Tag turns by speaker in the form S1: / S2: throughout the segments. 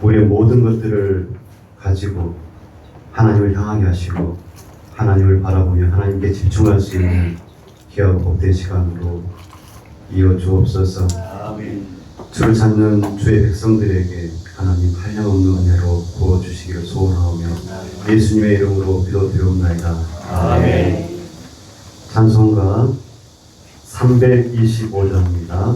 S1: 우리의 모든 것들을 가지고 하나님을 향하게 하시고 하나님을 바라보며 하나님께 집중할 수 있는 귀하고 복된 시간으로 이어 주옵소서.
S2: 아멘.
S1: 주를 찾는 주의 백성들에게 하나님 한량없는 은혜로 부어주시기를 소원하오며 예수님의 이름으로 기도드리옵나이다.
S2: 아멘.
S1: 찬송가 325장입니다.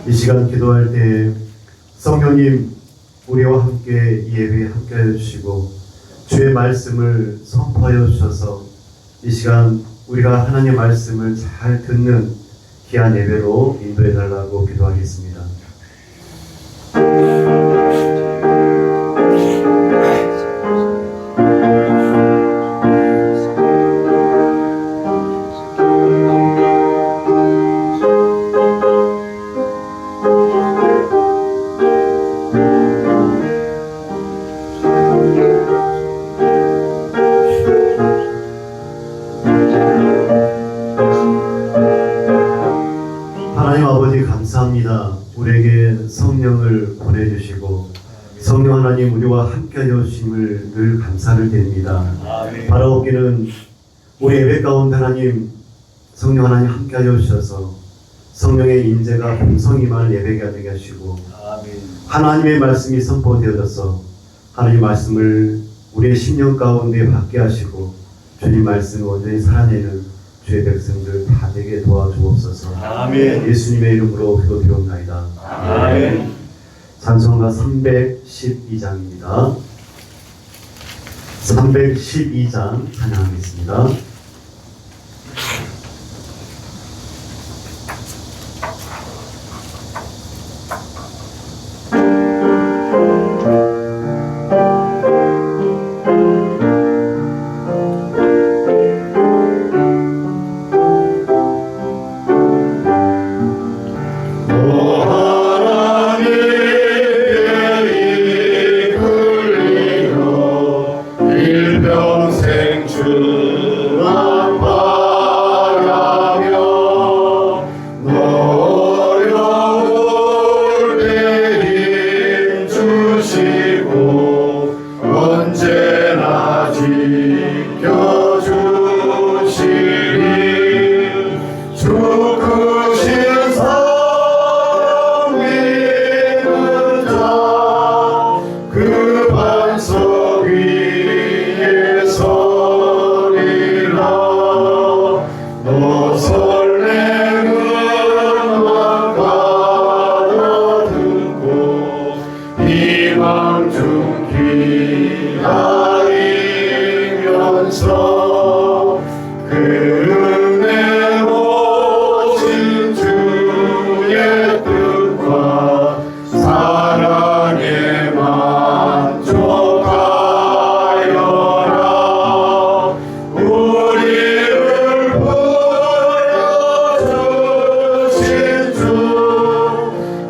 S1: 이 시간 기도할 때 성령님 우리와 함께 이 예배에 함께 해주시고 주의 말씀을 선포하여 주셔서 이 시간 우리가 하나님의 말씀을 잘 듣는 귀한 예배로 인도해 달라고 기도하겠습니다. 하나님 아버지 감사합니다. 우리에게 성령을 보내주시고 성령 하나님 우리와 함께 하심을 늘 감사를 드립니다. 바라옵기는 우리 예배 가운데 하나님 성령 하나님 함께 하여 주셔서 성령의 임재가 풍성이만 예배가 되게 하시고 하나님의 말씀이 선포되어져서 하나님의 말씀을 우리의 심령 가운데 받게 하시고 주님 말씀을 온전히 살아내는 주의 백성들 다 되게 도와주옵소서.
S2: 아멘.
S1: 예수님의 이름으로 기도드리옵나이다.
S2: 아멘.
S1: 찬송가 312장입니다. 312장 찬양하겠습니다.
S3: 너 설레는 맘 가다듬고 이맘 중 기다리면서 그 은혜 오신 주의 뜻과 사랑에 만족하여라. 우리를 부여주신 주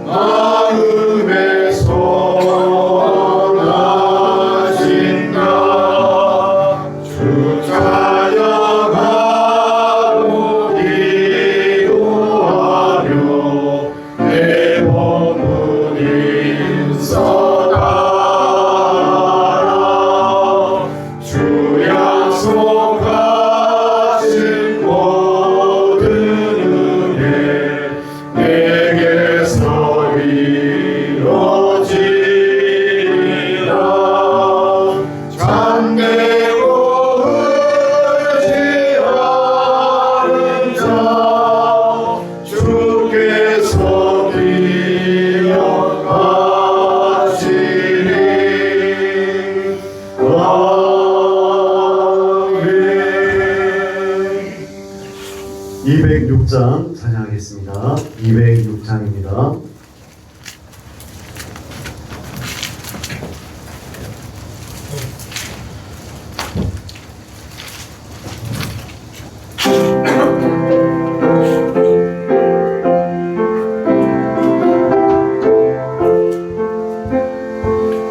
S3: 마음에 선하신다. 주 찬양하고 기도하며 내 몸을 인서가라. 주 약속하신 모든 은혜 내게서 이루어지리라. 잠들고 의지하는 자 주께서 기억하시리. 아멘.
S1: 206장 찬양하겠습니다. 206장입니다.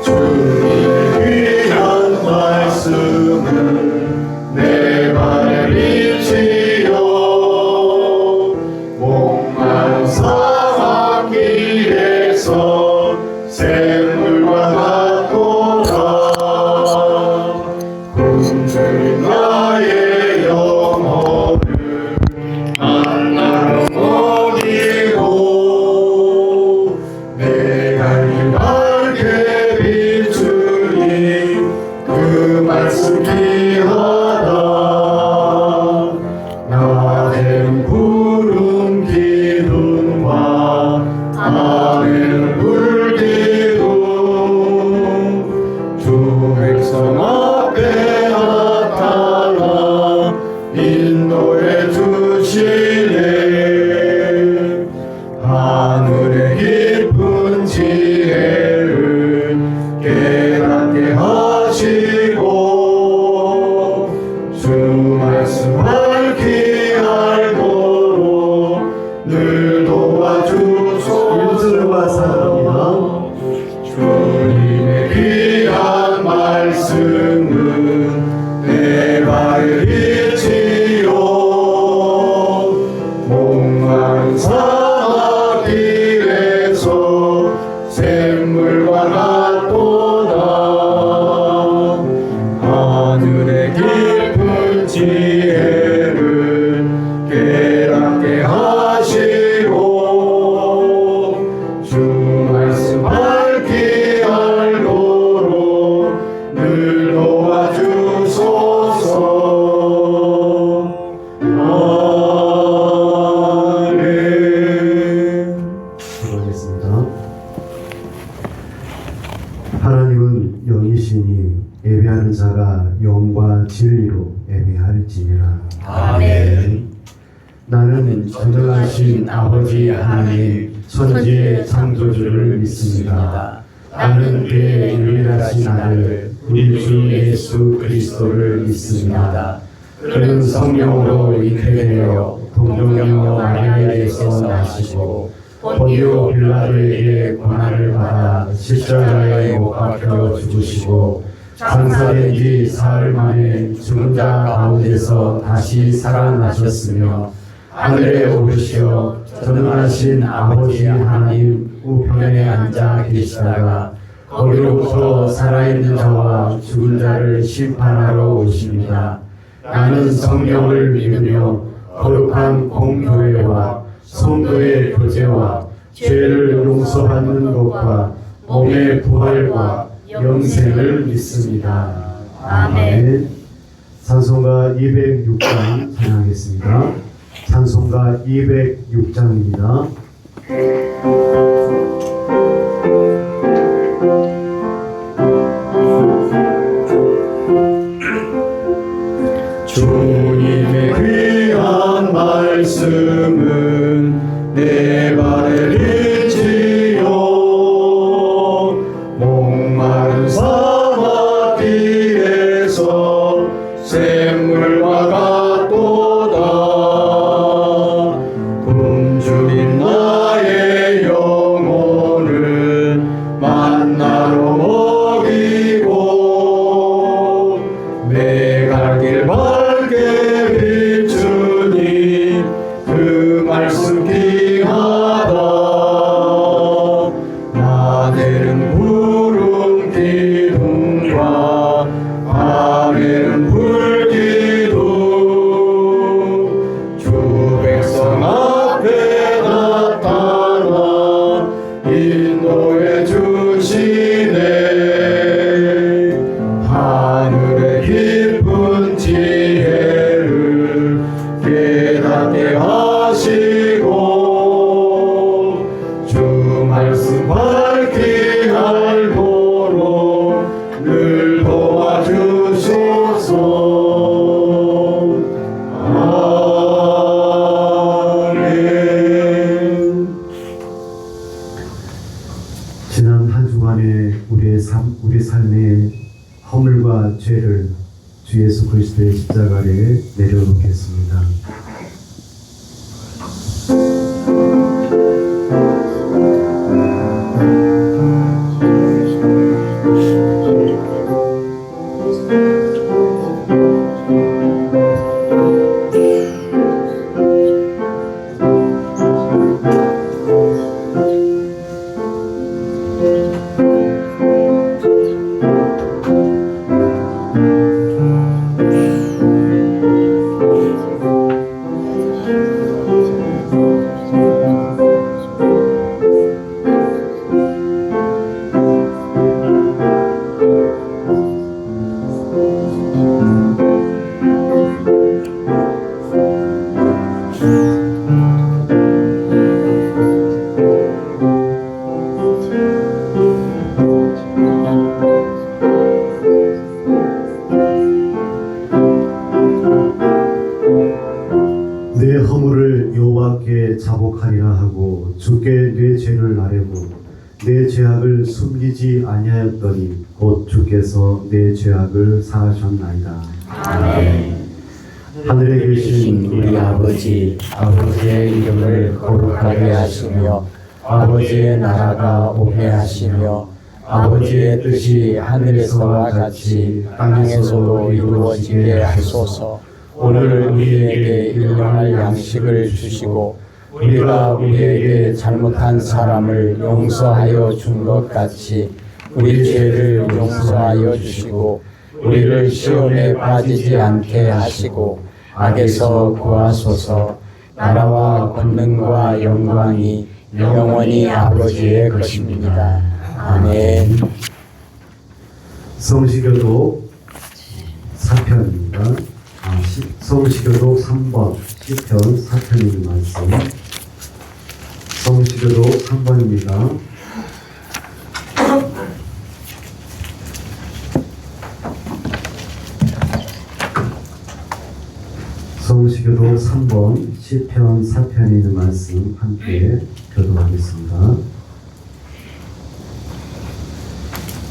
S3: 주님의 귀한 말씀은 내 발에 빛이요 목만 사막 길에서 샘물과 같도다. 굶주린 나의 영혼을 만나러 먹이고 내가 이 밝게 비추니 그 말씀 귀하다. 낮에는 구름 기둥과 밤에는 불기둥 주 백성 앞에 나타나 인도해 주시네. 하늘의 깊은 지혜를 깨닫게 하시고 주 말씀 밝히 알도록 늘 도와주소서.
S1: 일절과 사랑합니다.
S3: 주님의 귀한 말씀은 내 발의 빛이요 목마른 사막 길에서 샘물과 같도다. 하늘의 깊은 지혜를 깨닫게 하시고 주 말씀 밝히 알도록 늘 도와주소서. 아멘.
S1: 기도하겠습니다. 하나님은 영이시니 예배하는 자가 영과 진리로 예배할지니라.
S2: 아멘.
S1: 나는 전능하신 아버지 하나님 천지의 창조주를 믿습니다. 나는 그의 유일하신 아들 우리 주 예수 그리스도를 믿습니다. 그는 성령으로 잉태되어 동정녀 마리아에게서 나시고 본디오 빌라도에게 고난을 받아 십자가에 못 박혀 죽으시고 장사된 지 사흘 만에 죽은 자 가운데서 다시 살아나셨으며 하늘에 오르시어 전능하신 아버지 하나님 우편에 앉아 계시다가 거기로부터 살아있는 자와 죽은 자를 심판하러 오십니다. 나는 성령을 믿으며 거룩한 공교회와 성도의 교제와 죄를 용서받는 것과 몸의 부활과 영생을 믿습니다.
S2: 아멘.
S1: 찬송가 206장 찬양하겠습니다. 시가 206장입니다.
S3: 주님의 귀한 말씀은 내 발에 비치요 목마른 사막 길에서 샘물과 같도다 굶주린 나의 영혼을 만나로 먹이고 내 갈 길 밝게 비추니 그 말씀 귀하다 낮에는 구름 기둥과 밤에는 불기둥 주 백성 앞에 나타나 인도해 주시네 하늘의 깊은 지혜를 깨닫게 하시고 주 말씀 밝히 알도록 늘 도와주소서 아멘.
S1: 지난 한 주간의 우리 삶의 허물과 죄를 주 예수 그리스도의 십자가 아래에 내려놓겠습니다. 내 허물을 여호와께 자복하리라 하고 주께 내 죄를 아뢰고 내 죄악을 숨기지 아니하였더니 곧 주께서 내 죄악을 사하셨나이다.
S2: 아멘.
S1: 하늘에 계신
S4: 우리 아버지의 이름을 거룩하게 하시며 아버지의 나라가 오게 하시며 아버지의 뜻이 하늘에서와 같이 땅에서도 이루어지게 하소서. 오늘 우리에게 일용할 양식을 주시고 우리가 우리에게 잘못한 사람을 용서하여 준 것 같이 우리 죄를 용서하여 주시고 우리를 시험에 빠지지 않게 하시고 악에서 구하소서. 나라와 권능과 영광이 영원히 아버지의 것입니다. 아멘.
S1: 성시교독 4편입니다. 성시교독 3번 시편 4편의 말씀. 성시교독 3번입니다. 성시교독 3번 시편 4편에 있는 말씀 함께 교독하겠습니다.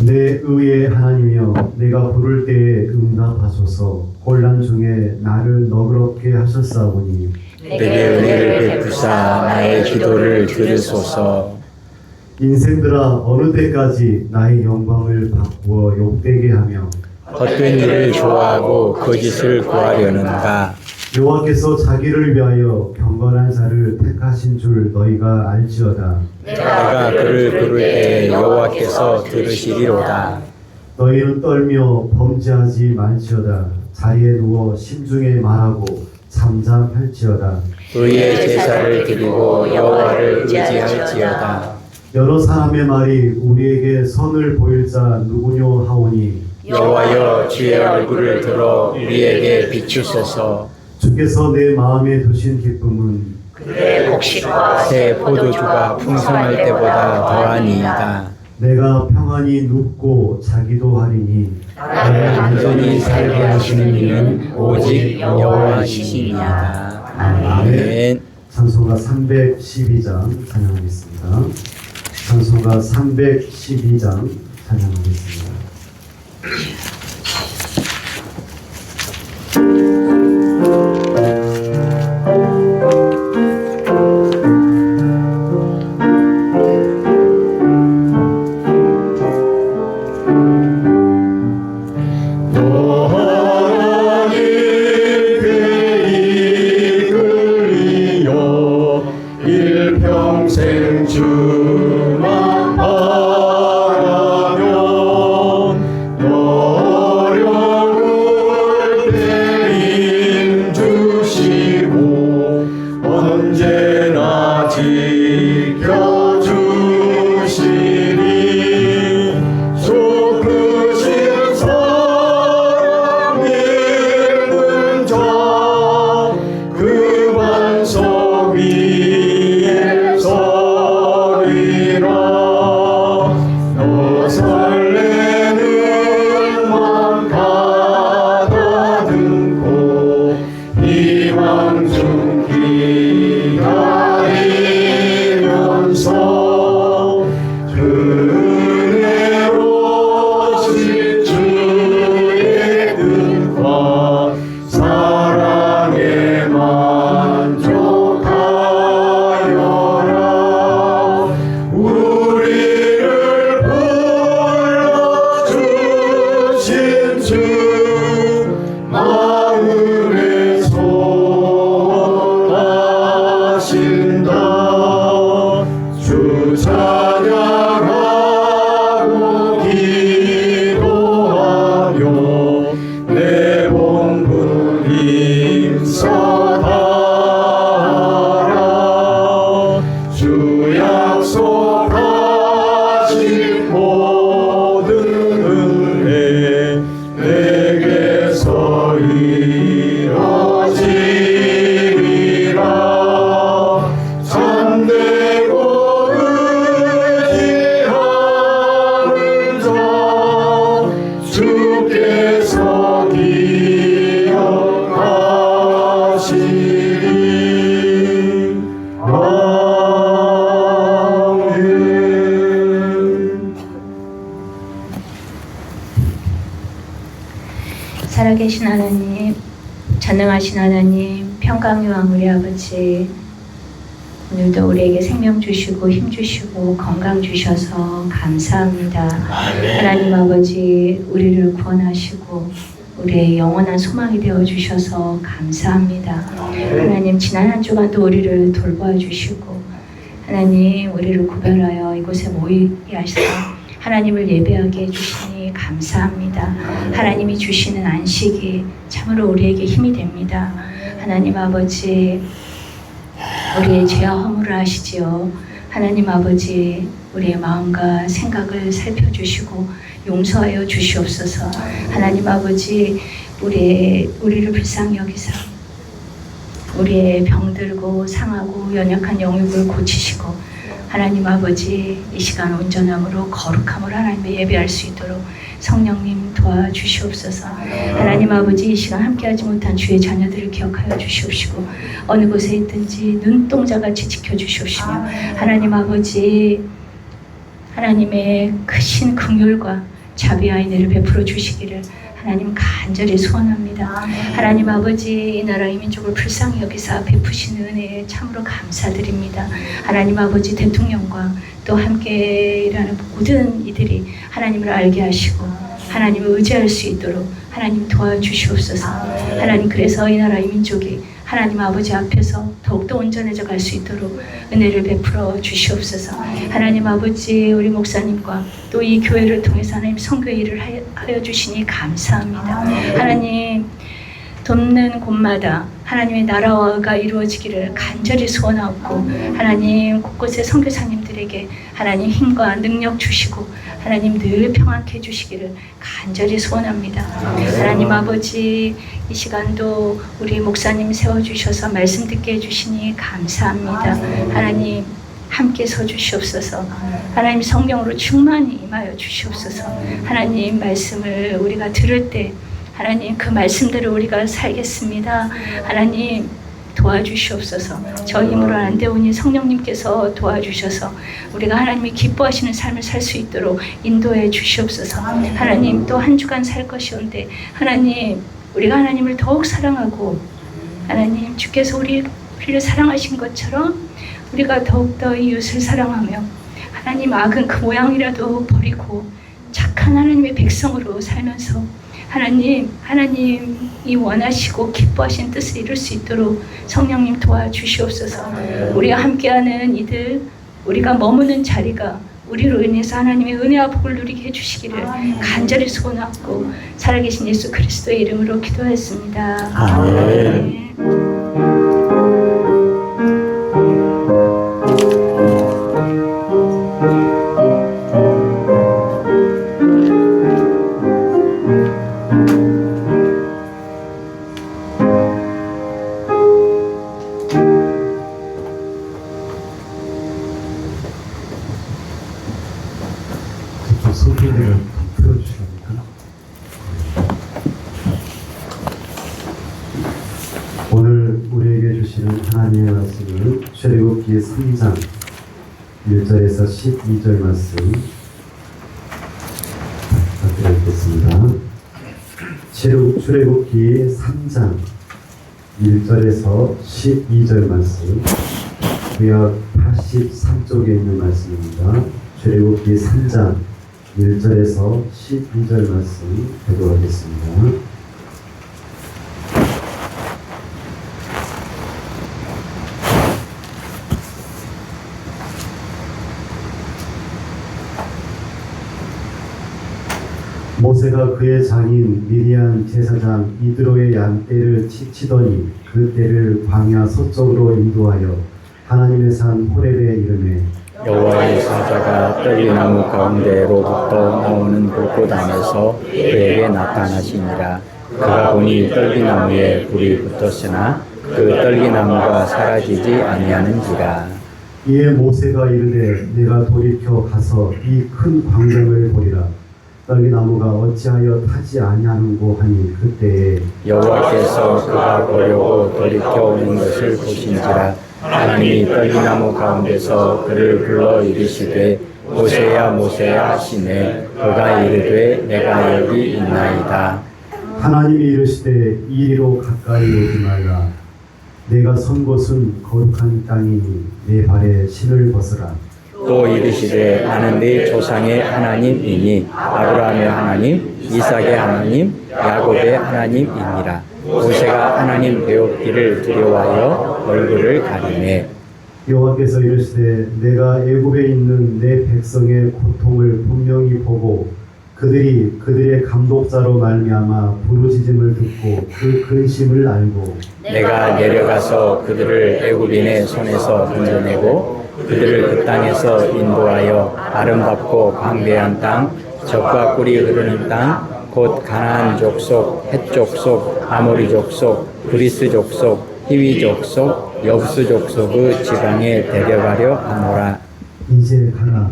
S1: 내 의의 하나님이여 내가 부를 때에 응답하소서. 곤란 중에 나를 너그럽게 하셨사오니
S4: 내게 은혜를 베푸사 나의 기도를 들으소서.
S1: 인생들아 어느 때까지 나의 영광을 바꾸어 욕되게 하며
S4: 헛된 일을 좋아하고 거짓을 구하려는가.
S1: 여호와께서 자기를 위하여 경건한 자를 택하신 줄 너희가 알지어다.
S4: 내가 그를 부를 때 여호와께서 들으시리로다.
S1: 너희는 떨며 범죄하지 말지어다. 자리에 누워 심중에 말하고 잠잠할지어다.
S4: 의의 제사를 드리고 여호와를 의지할지어다.
S1: 여러 사람의 말이 우리에게 선을 보일 자 누구뇨 하오니
S4: 여호와여 주의 얼굴을 들어 우리에게 비추소서.
S1: 주께서 내 마음에 두신 기쁨은
S2: 그의 복식과
S4: 새 포도주가 풍성할 때보다 더하니이다.
S1: 내가 평안히 눕고 자기도 하리니
S4: 나를 안전히 살게 하시는 이는 오직 여호와시니이다. 아멘.
S1: 찬송가 312장 찬양하겠습니다. 찬송가 312장 찬양하겠습니다.
S3: 일평생 주만 바라며 어려울 때 힘주시고 언제나 지켜주시리. 속 크신 사랑 읽는 자 그 반석 위에 서리라. 너 설레는 맘 가다듬고 희망 중 기다리면서 은혜로우신 주의 뜻과 사랑에 만족하여라. 우리를 불러주신 주 마음에 선하신다. 주 찬양하고 기도하며 내 본분 인사하라. 주 약속하신 모든 은혜 내게서 이뤄지리라. 참되고 의지하는 자 주께서 기억하시리. 아멘.
S5: 살아계신 하나님, 전능하신 하나님, 평강유한 우리 아버지, 오늘도 우리에게 생명 주시고 힘 주시고 건강 주셔서 감사합니다. 하나님 아버지, 우리를 구원하시고 우리의 영원한 소망이 되어 주셔서 감사합니다. 하나님, 지난 한 주간도 우리를 돌보아 주시고 하나님, 우리를 구별하여 이곳에 모이게 하셔서 하나님을 예배하게 해주시니 감사합니다. 하나님이 주시는 안식이 참으로 우리에게 힘이 됩니다. 하나님 아버지, 우리의 죄와 허물을 아시지요. 하나님 아버지, 우리의 마음과 생각을 살펴주시고 용서하여 주시옵소서. 하나님 아버지, 우리를 불쌍히 여기사 우리의 병들고 상하고 연약한 영육을 고치시고 하나님 아버지, 이 시간 온전함으로 거룩함으로 하나님을 예배할 수 있도록 성령님 도와주시옵소서. 하나님 아버지, 이 시간 함께하지 못한 주의 자녀들을 기억하여 주시옵시고 어느 곳에 있든지 눈동자같이 지켜주시옵시며 하나님 아버지, 하나님의 크신 긍휼과 자비와 인애를 베풀어 주시기를 하나님 간절히 소원합니다. 하나님 아버지, 이 나라 이 민족을 불쌍히 여기사 베푸시는 은혜에 참으로 감사드립니다. 하나님 아버지, 대통령과 또 함께 일하는 모든 이들이 하나님을 알게 하시고 하나님을 의지할 수 있도록 하나님 도와주시옵소서. 하나님, 그래서 이 나라 이 민족이 하나님 아버지 앞에서 더욱더 온전해져 갈 수 있도록 은혜를 베풀어 주시옵소서. 하나님 아버지, 우리 목사님과 또 이 교회를 통해서 하나님 선교 일을 하여 주시니 감사합니다. 하나님, 돕는 곳마다 하나님의 나라가 이루어지기를 간절히 소원하고 하나님 곳곳에 선교사님들에게 하나님 힘과 능력 주시고 하나님 늘 평안케 해주시기를 간절히 소원합니다. 하나님 아버지 이 시간도 우리 목사님 세워주셔서 말씀 듣게 해주시니 감사합니다. 하나님 함께 서주시옵소서. 하나님 성령으로 충만히 임하여 주시옵소서. 하나님 말씀을 우리가 들을 때 하나님 그 말씀대로 우리가 살겠습니다. 하나님 도와주시옵소서. 저 힘으로 안 되오니 성령님께서 도와주셔서 우리가 하나님이 기뻐하시는 삶을 살 수 있도록 인도해 주시옵소서. 하나님 또 한 주간 살 것이온데 하나님 우리가 하나님을 더욱 사랑하고 하나님 주께서 우리를 사랑하신 것처럼 우리가 더욱더 이웃을 사랑하며 하나님 악은 그 모양이라도 버리고 착한 하나님의 백성으로 살면서 하나님이 원하시고 기뻐하신 뜻을 이룰 수 있도록 성령님 도와주시옵소서. 우리가 함께하는 이들 우리가 머무는 자리가 우리로 인해서 하나님의 은혜와 복을 누리게 해주시기를 간절히 소원하고 살아계신 예수 그리스도의 이름으로 기도했습니다.
S4: 아멘.
S1: 소개를 풀어주십니까? 오늘 우리에게 주시는 하나님의 말씀은 출애굽기 3장 1절에서 12절 말씀 부탁드리겠습니다. 출애굽기 3장 1절에서 12절 말씀 구약 83쪽에 있는 말씀입니다. 출애굽기 3장 1절에서 12절 말씀 배도하겠습니다. 모세가 그의 장인 미디안 제사장 이드로의 양떼를 치더니 그 떼를 광야 서쪽으로 인도하여 하나님의 산 호렙에 이르매
S4: 여호와의 사자가 떨기나무 가운데로부터 나오는 불꽃 안에서 그에게 나타나시니라. 그가 보니 떨기나무에 불이 붙었으나 그 떨기나무가 사라지지 아니하는지라.
S1: 이에 모세가 이르되 내가 돌이켜 가서 이 큰 광경을 보리라. 떨기나무가 어찌하여 타지 아니하는고 하니 그때에
S4: 여호와께서 그가 보려고 돌이켜 오는 것을 보신지라. 하나님이 떨기나무 가운데서 그를 불러 이르시되 모세야 모세야 하시매 그가 이르되 내가 여기 있나이다.
S1: 하나님이 이르시되 이리로 가까이 오지 말라. 내가 선 곳은 거룩한 땅이니 내 발에 신을 벗으라.
S4: 또 이르시되 나는 네 조상의 하나님이니 아브라함의 하나님, 이삭의 하나님, 야곱의 하나님이니라. 모세가 하나님 배웠기를 두려워하여 얼굴을 가리매
S1: 여호와께서 이르시되 내가 애굽에 있는 내 백성의 고통을 분명히 보고 그들이 그들의 감독자로 말미암아 부르짖음을 듣고 그 근심을 알고
S4: 내가 내려가서 그들을 애굽인의 손에서 건져내고 그들을 그 땅에서 인도하여 아름답고 광대한 땅, 젖과 꿀이 흐르는 땅, 곧 가나안 족속, 헷 족속, 아모리 족속, 그리스 족속, 히위 족속, 여부스 족속의 지방에 데려가려 하노라.
S1: 이제 가라.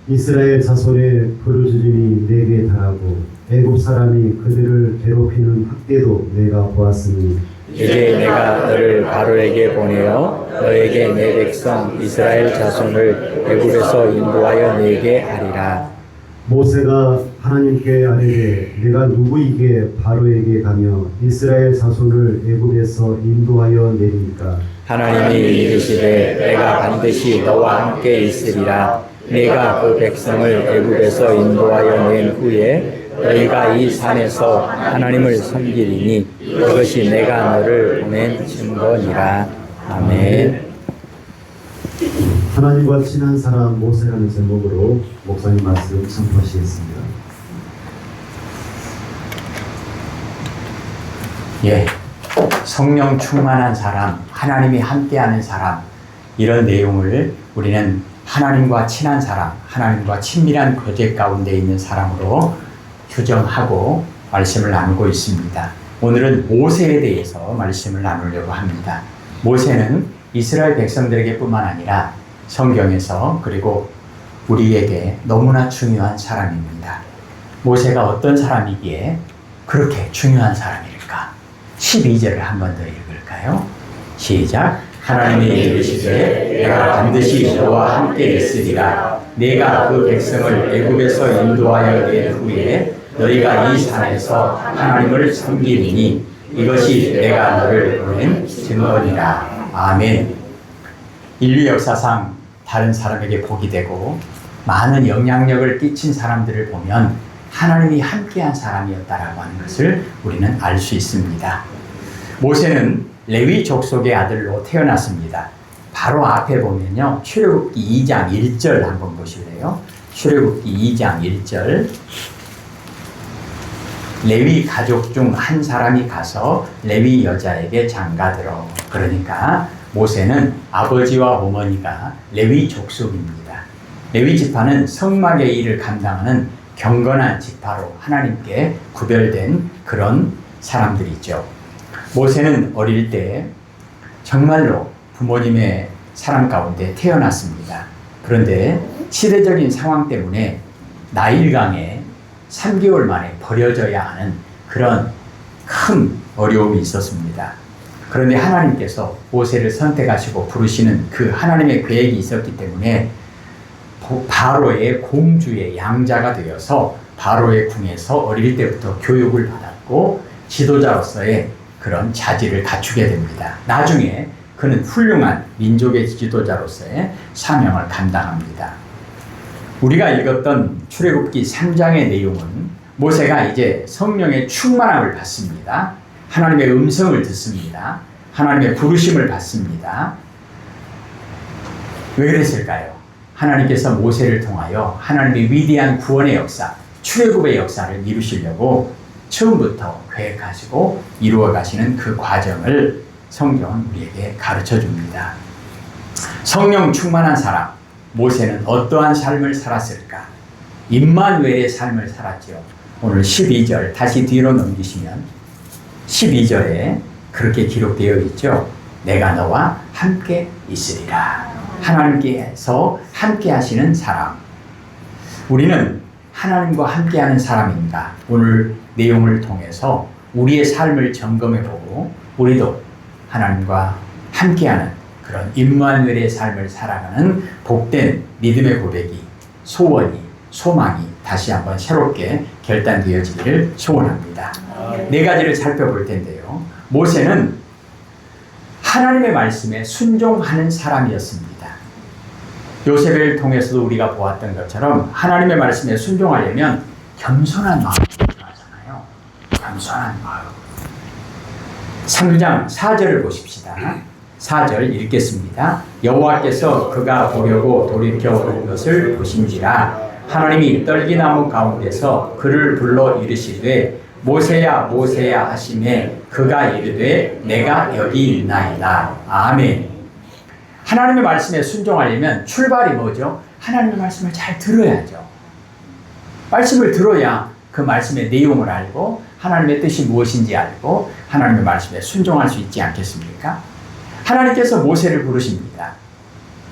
S1: 이스라엘 자손의 부르짖음이 내게 달하고 애굽 사람이 그들을 괴롭히는 학대도 내가 보았으니
S4: 이제 내가 너를 바로에게 보내어 너에게 내 백성 이스라엘 자손을 애굽에서 인도하여 내게 하리라.
S1: 모세가 하나님께 아뢰되 내가 누구에게 바로에게 가며 이스라엘 자손을 애굽에서 인도하여 내리니까
S4: 하나님이 이르시되 내가 반드시 너와 함께 있으리라. 내가 그 백성을 애굽에서 인도하여 낸 후에 너희가 이 산에서 하나님을 섬기리니 그것이 내가 너를 보낸 증거니라. 아멘.
S1: 하나님과 친한 사람 모세라는 제목으로 목사님 말씀 선포하시겠습니다.
S4: 예. 성령 충만한 사람, 하나님이 함께하는 사람, 이런 내용을 우리는 하나님과 친한 사람, 하나님과 친밀한 교제 가운데 있는 사람으로 규정하고 말씀을 나누고 있습니다. 오늘은 모세에 대해서 말씀을 나누려고 합니다. 모세는 이스라엘 백성들에게 뿐만 아니라 성경에서 그리고 우리에게 너무나 중요한 사람입니다. 모세가 어떤 사람이기에 그렇게 중요한 사람일까? 12절을 한 번 더 읽을까요? 시작. 하나님이 이르시되 내가 반드시 너와 함께 있으리라. 내가 그 백성을 애굽에서 인도하여 낸 후에 너희가 이 산에서 하나님을 섬기리니 이것이 내가 너를 보낸 증거니라. 아멘. 인류 역사상 다른 사람에게 복이 되고 많은 영향력을 끼친 사람들을 보면 하나님이 함께한 사람이었다라고 하는 것을 우리는 알 수 있습니다. 모세는 레위 족속의 아들로 태어났습니다. 바로 앞에 보면요, 출애굽기 2장 1절 한번 보실래요? 출애굽기 2장 1절. 레위 가족 중 한 사람이 가서 레위 여자에게 장가들어. 그러니까 모세는 아버지와 어머니가 레위 족속입니다. 레위 지파는 성막의 일을 감당하는 경건한 지파로 하나님께 구별된 그런 사람들이죠. 모세는 어릴 때 정말로 부모님의 사랑 가운데 태어났습니다. 그런데 시대적인 상황 때문에 나일강에 3개월 만에 버려져야 하는 그런 큰 어려움이 있었습니다. 그런데 하나님께서 모세를 선택하시고 부르시는 그 하나님의 계획이 있었기 때문에 바로의 공주의 양자가 되어서 바로의 궁에서 어릴 때부터 교육을 받았고 지도자로서의 그런 자질을 갖추게 됩니다. 나중에 그는 훌륭한 민족의 지도자로서의 사명을 감당합니다. 우리가 읽었던 출애굽기 3장의 내용은 모세가 이제 성령의 충만함을 받습니다. 하나님의 음성을 듣습니다. 하나님의 부르심을 받습니다. 왜 그랬을까요? 하나님께서 모세를 통하여 하나님의 위대한 구원의 역사, 출애굽의 역사를 이루시려고 처음부터 계획하시고 이루어 가시는 그 과정을 성경은 우리에게 가르쳐 줍니다. 성령 충만한 사람, 모세는 어떠한 삶을 살았을까? 임마누엘의 삶을 살았죠. 오늘 12절 다시 뒤로 넘기시면 12절에 그렇게 기록되어 있죠. 내가 너와 함께 있으리라. 하나님께서 함께 하시는 사람. 우리는 하나님과 함께하는 사람입니다. 오늘 내용을 통해서 우리의 삶을 점검해보고 우리도 하나님과 함께하는 그런 임마누엘의 삶을 살아가는 복된 믿음의 고백이, 소원이, 소망이 다시 한번 새롭게 결단되어지기를 소원합니다. 4가지를 살펴볼 텐데요. 모세는 하나님의 말씀에 순종하는 사람이었습니다. 요셉을 통해서도 우리가 보았던 것처럼 하나님의 말씀에 순종하려면 겸손한 마음이 필요하잖아요. 겸손한 마음. 3장 4절을 보십시다. 4절 읽겠습니다. 여호와께서 그가 보려고 돌이켜오는 것을 보신지라 하나님이 떨기나무 가운데서 그를 불러 이르시되 모세야 모세야 하시매 그가 이르되 내가 여기 있나이다. 아멘. 하나님의 말씀에 순종하려면 출발이 뭐죠? 하나님의 말씀을 잘 들어야죠. 말씀을 들어야 그 말씀의 내용을 알고 하나님의 뜻이 무엇인지 알고 하나님의 말씀에 순종할 수 있지 않겠습니까? 하나님께서 모세를 부르십니다.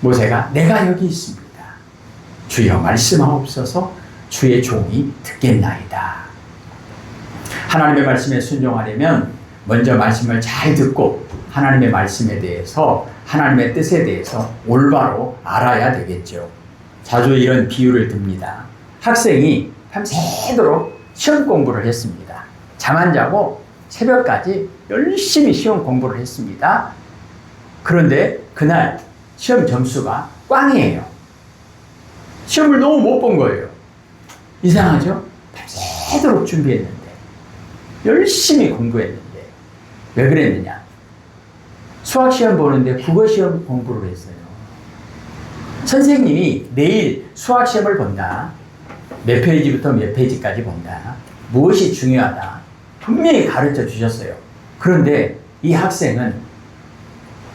S4: 모세가 내가 여기 있습니다. 주여 말씀하옵소서 주의 종이 듣겠나이다. 하나님의 말씀에 순종하려면 먼저 말씀을 잘 듣고 하나님의 말씀에 대해서 하나님의 뜻에 대해서 올바로 알아야 되겠죠. 자주 이런 비유를 듭니다. 학생이 밤새도록 시험 공부를 했습니다. 잠 안 자고 새벽까지 열심히 시험 공부를 했습니다. 그런데 그날 시험 점수가 꽝이에요. 시험을 너무 못 본 거예요. 이상하죠? 밤새도록 준비했는데 열심히 공부했는데 왜 그랬느냐? 수학시험 보는데 국어시험 공부를 했어요. 선생님이 내일 수학시험을 본다. 몇 페이지부터 몇 페이지까지 본다. 무엇이 중요하다. 분명히 가르쳐 주셨어요. 그런데 이 학생은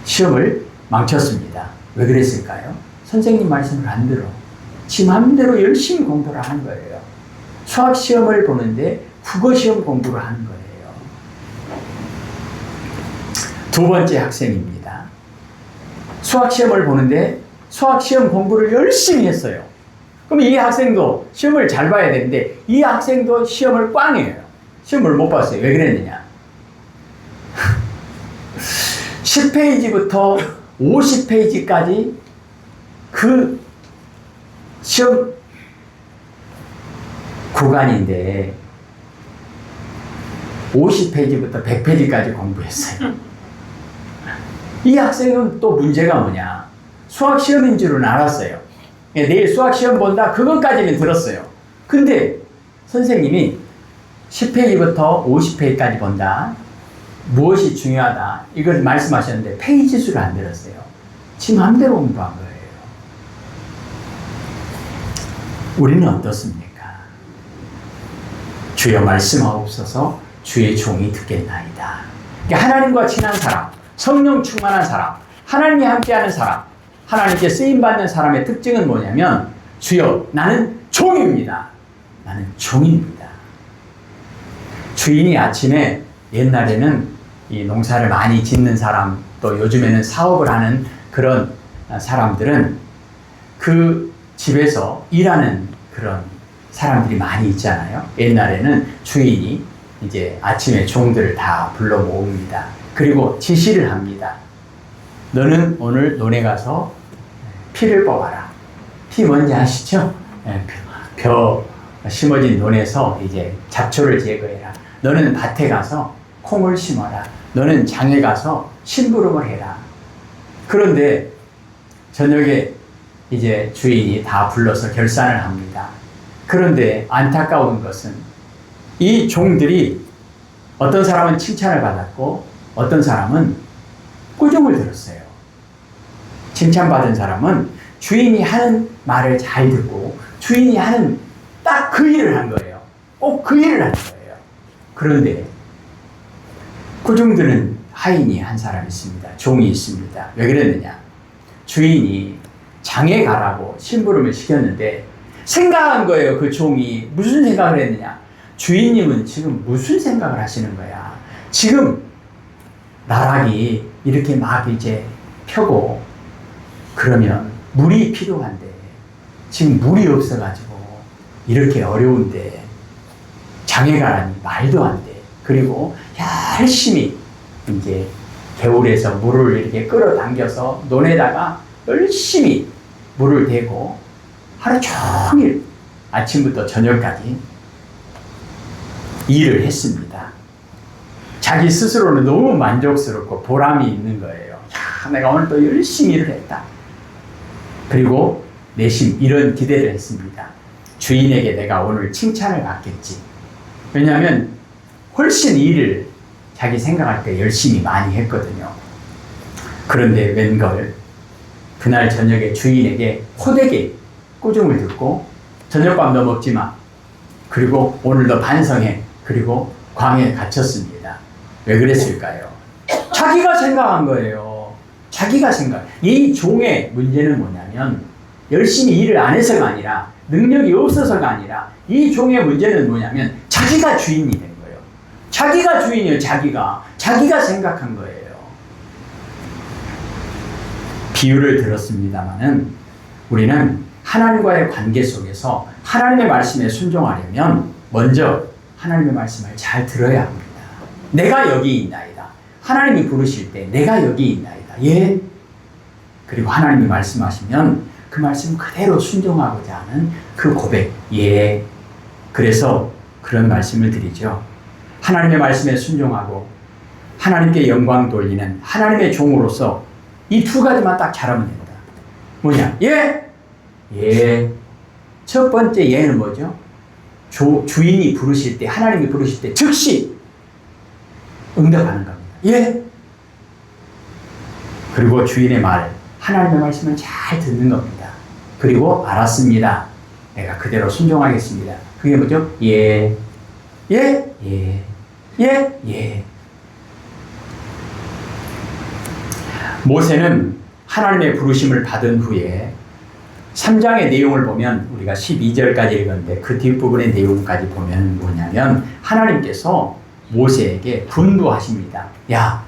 S4: 시험을 망쳤습니다. 왜 그랬을까요? 선생님 말씀을 안 들어. 지 맘대로 열심히 공부를 하는 거예요. 수학 시험을 보는데 국어 시험 공부를 하는 거예요. 두 번째 학생입니다. 수학 시험을 보는데 수학 시험 공부를 열심히 했어요. 그럼 이 학생도 시험을 잘 봐야 되는데 이 학생도 시험을 꽝이에요. 시험을 못 봤어요. 왜 그랬느냐? 10페이지부터 50페이지까지 그 시험 구간인데 50페이지부터 100페이지까지 공부했어요. 이 학생은 또 문제가 뭐냐? 수학 시험인 줄은 알았어요. 내일 수학 시험 본다? 그것까지는 들었어요. 근데 선생님이 10페이지부터 50페이지까지 본다. 무엇이 중요하다. 이걸 말씀하셨는데 페이지 수를 안 들었어요. 지 마음대로 공부한 거예요. 우리는 어떻습니까? 주여 말씀하옵소서 주의 종이 듣겠나이다. 하나님과 친한 사람, 성령 충만한 사람, 하나님이 함께하는 사람, 하나님께 쓰임받는 사람의 특징은 뭐냐면 주여 나는 종입니다. 나는 종입니다. 주인이 아침에 옛날에는 이 농사를 많이 짓는 사람 또 요즘에는 사업을 하는 그런 사람들은 그 집에서 일하는 그런 사람들이 많이 있잖아요. 옛날에는 주인이 이제 아침에 종들을 다 불러 모읍니다. 그리고 지시를 합니다. 너는 오늘 논에 가서 피를 뽑아라. 피 뭔지 아시죠? 벼 심어진 논에서 이제 잡초를 제거해라. 너는 밭에 가서 콩을 심어라. 너는 장에 가서 심부름을 해라. 그런데 저녁에 이제 주인이 다 불러서 결산을 합니다. 그런데 안타까운 것은 이 종들이 어떤 사람은 칭찬을 받았고 어떤 사람은 꾸중을 들었어요. 칭찬받은 사람은 주인이 하는 말을 잘 듣고 주인이 하는 딱 그 일을 한 거예요. 꼭 그 일을 한 거예요. 그런데 꾸중들은 하인이 한 사람 있습니다. 종이 있습니다. 왜 그랬느냐? 주인이 장에 가라고 심부름을 시켰는데 생각한 거예요. 그 종이 무슨 생각을 했느냐? 주인님은 지금 무슨 생각을 하시는 거야? 지금 나락이 이렇게 막 이제 펴고 그러면 물이 필요한데 지금 물이 없어가지고 이렇게 어려운데 장에 가라니 말도 안 돼. 그리고 열심히 이제 개울에서 물을 이렇게 끌어당겨서 논에다가 열심히 물을 대고 하루 종일 아침부터 저녁까지 일을 했습니다. 자기 스스로는 너무 만족스럽고 보람이 있는 거예요. 내가 오늘 또 열심히 일을 했다. 그리고 내심 이런 기대를 했습니다. 주인에게 내가 오늘 칭찬을 받겠지. 왜냐하면 훨씬 일을 자기 생각할 때 열심히 많이 했거든요. 그런데 웬걸 그날 저녁에 주인에게 호되게 꾸중을 듣고 저녁밥 너 먹지 마. 그리고 오늘 너 반성해. 그리고 광야에 갇혔습니다. 왜 그랬을까요? 자기가 생각한 거예요. 자기가 생각. 이 종의 문제는 뭐냐면 열심히 일을 안 해서가 아니라 능력이 없어서가 아니라 이 종의 문제는 뭐냐면 자기가 주인이 된 거예요. 자기가 주인이에요. 자기가 생각한 거예요. 비유를 들었습니다마는 우리는 하나님과의 관계 속에서 하나님의 말씀에 순종하려면 먼저 하나님의 말씀을 잘 들어야 합니다. 내가 여기 있나이다. 하나님이 부르실 때 내가 여기 있나이다. 예. 그리고 하나님이 말씀하시면 그 말씀 그대로 순종하고자 하는 그 고백. 예. 그래서 그런 말씀을 드리죠. 하나님의 말씀에 순종하고 하나님께 영광 돌리는 하나님의 종으로서 이 두 가지만 딱 잘하면 됩니다. 뭐냐? 예. 예. 첫 번째 예는 뭐죠? 주인이 부르실 때, 하나님이 부르실 때 즉시 응답하는 겁니다. 예. 그리고 주인의 말, 하나님의 말씀을 잘 듣는 겁니다. 그리고 알았습니다. 내가 그대로 순종하겠습니다. 그게 뭐죠? 예. 예. 예. 예. 예. 모세는 하나님의 부르심을 받은 후에 3장의 내용을 보면 우리가 12절까지 읽었는데 그 뒷부분의 내용까지 보면 뭐냐면 하나님께서 모세에게 분부하십니다. 야,